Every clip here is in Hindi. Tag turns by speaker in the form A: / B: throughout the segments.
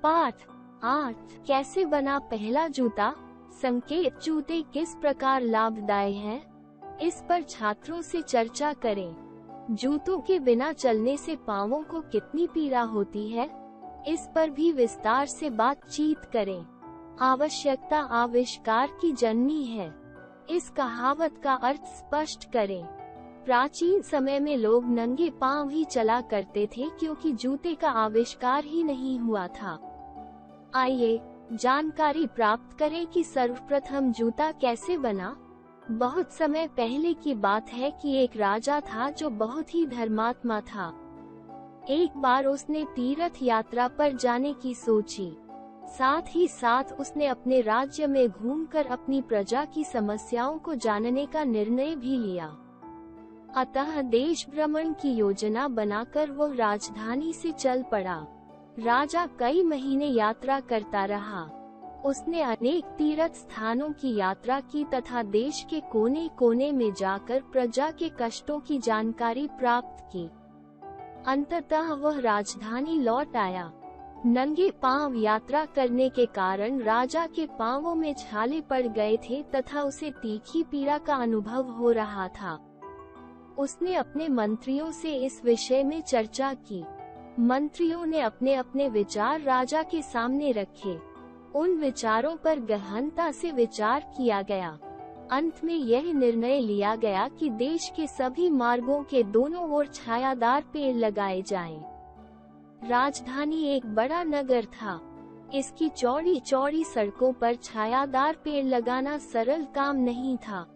A: पाठ 8 कैसे बना पहला जूता। संकेत जूते किस प्रकार लाभदायक हैं, इस पर छात्रों से चर्चा करें। जूतों के बिना चलने से पांवों को कितनी पीड़ा होती है, इस पर भी विस्तार से बातचीत करें। आवश्यकता आविष्कार की जननी है, इस कहावत का अर्थ स्पष्ट करें। प्राचीन समय में लोग नंगे पांव ही चला करते थे क्योंकि जूते का आविष्कार ही नहीं हुआ था। आइए जानकारी प्राप्त करें कि सर्वप्रथम जूता कैसे बना। बहुत समय पहले की बात है कि एक राजा था जो बहुत ही धर्मात्मा था। एक बार उसने तीर्थ यात्रा पर जाने की सोची। साथ ही साथ उसने अपने राज्य में घूमकर अपनी प्रजा की समस्याओं को जानने का निर्णय भी लिया। अतः देश भ्रमण की योजना बनाकर वो राजधानी से चल पड़ा। राजा कई महीने यात्रा करता रहा। उसने अनेक तीर्थ स्थानों की यात्रा की तथा देश के कोने कोने में जाकर प्रजा के कष्टों की जानकारी प्राप्त की। अंततः वह राजधानी लौट आया। नंगे पांव यात्रा करने के कारण राजा के पांवों में छाले पड़ गए थे तथा उसे तीखी पीड़ा का अनुभव हो रहा था। उसने अपने मंत्रियों से इस विषय में चर्चा की। मंत्रियों ने अपने अपने विचार राजा के सामने रखे। उन विचारों पर गहनता से विचार किया गया। अंत में यह निर्णय लिया गया कि देश के सभी मार्गों के दोनों ओर छायादार पेड़ लगाए जाएं। राजधानी एक बड़ा नगर था। इसकी चौड़ी चौड़ी सड़कों पर छायादार पेड़ लगाना सरल काम नहीं था।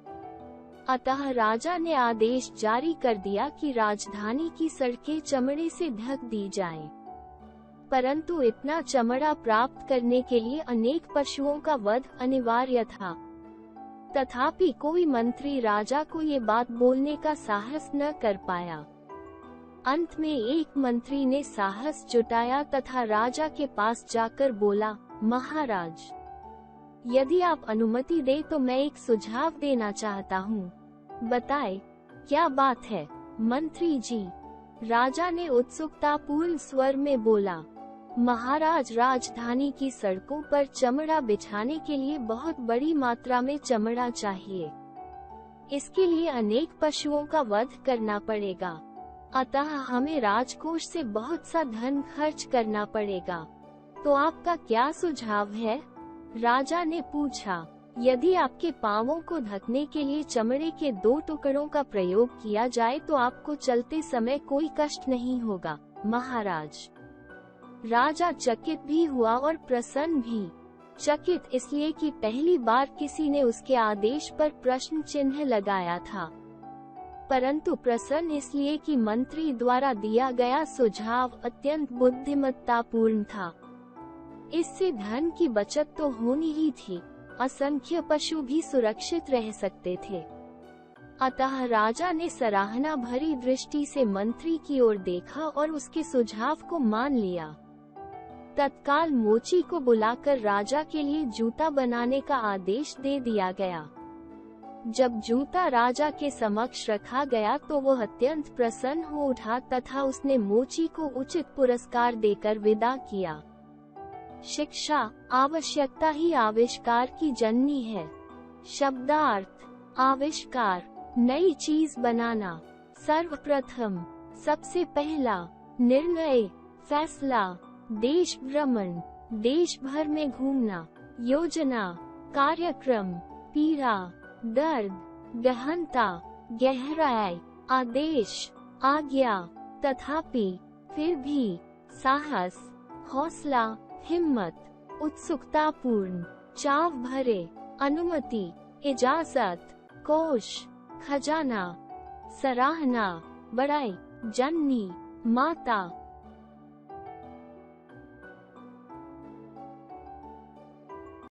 A: अतः राजा ने आदेश जारी कर दिया कि राजधानी की सड़कें चमड़े से ढक दी जाएं। परंतु इतना चमड़ा प्राप्त करने के लिए अनेक पशुओं का वध अनिवार्य था। तथापि कोई मंत्री राजा को ये बात बोलने का साहस न कर पाया। अंत में एक मंत्री ने साहस जुटाया तथा राजा के पास जाकर बोला, महाराज, यदि आप अनुमति दें तो मैं एक सुझाव देना चाहता हूँ। बताएं, क्या बात है मंत्री जी? राजा ने उत्सुकतापूर्ण स्वर में बोला, महाराज, राजधानी की सड़कों पर चमड़ा बिछाने के लिए बहुत बड़ी मात्रा में चमड़ा चाहिए। इसके लिए अनेक पशुओं का वध करना पड़ेगा। अतः हमें राजकोष से बहुत सा धन खर्च करना पड़ेगा। तो आपका क्या सुझाव है? राजा ने पूछा। यदि आपके पांवों को ढकने के लिए चमड़े के 2 टुकड़ों का प्रयोग किया जाए तो आपको चलते समय कोई कष्ट नहीं होगा, महाराज। राजा चकित भी हुआ और प्रसन्न भी। चकित इसलिए कि पहली बार किसी ने उसके आदेश पर प्रश्न चिन्ह लगाया था, परंतु प्रसन्न इसलिए कि मंत्री द्वारा दिया गया सुझाव अत्यंत बुद्धिमत्तापूर्ण था। इससे धन की बचत तो होनी ही थी, असंख्य पशु भी सुरक्षित रह सकते थे। अतः राजा ने सराहना भरी दृष्टि से मंत्री की ओर देखा और उसके सुझाव को मान लिया। तत्काल मोची को बुलाकर राजा के लिए जूता बनाने का आदेश दे दिया गया। जब जूता राजा के समक्ष रखा गया तो वह अत्यंत प्रसन्न हो उठा तथा उसने मोची को उचित पुरस्कार देकर विदा किया। शिक्षा, आवश्यकता ही आविष्कार की जननी है। शब्दार्थ, आविष्कार, नई चीज बनाना। सर्वप्रथम, सबसे पहला, निर्णय, फैसला, देश भ्रमण, देश भर में घूमना, योजना, कार्यक्रम, पीड़ा, दर्द, गहनता, गहराई, आदेश, आज्ञा, तथापि, फिर भी, साहस, हौसला, हिम्मत, उत्सुकतापूर्ण, चाव भरे, अनुमति, इजाजत, कोश, खजाना, सराहना, बड़ाई, जननी, माता,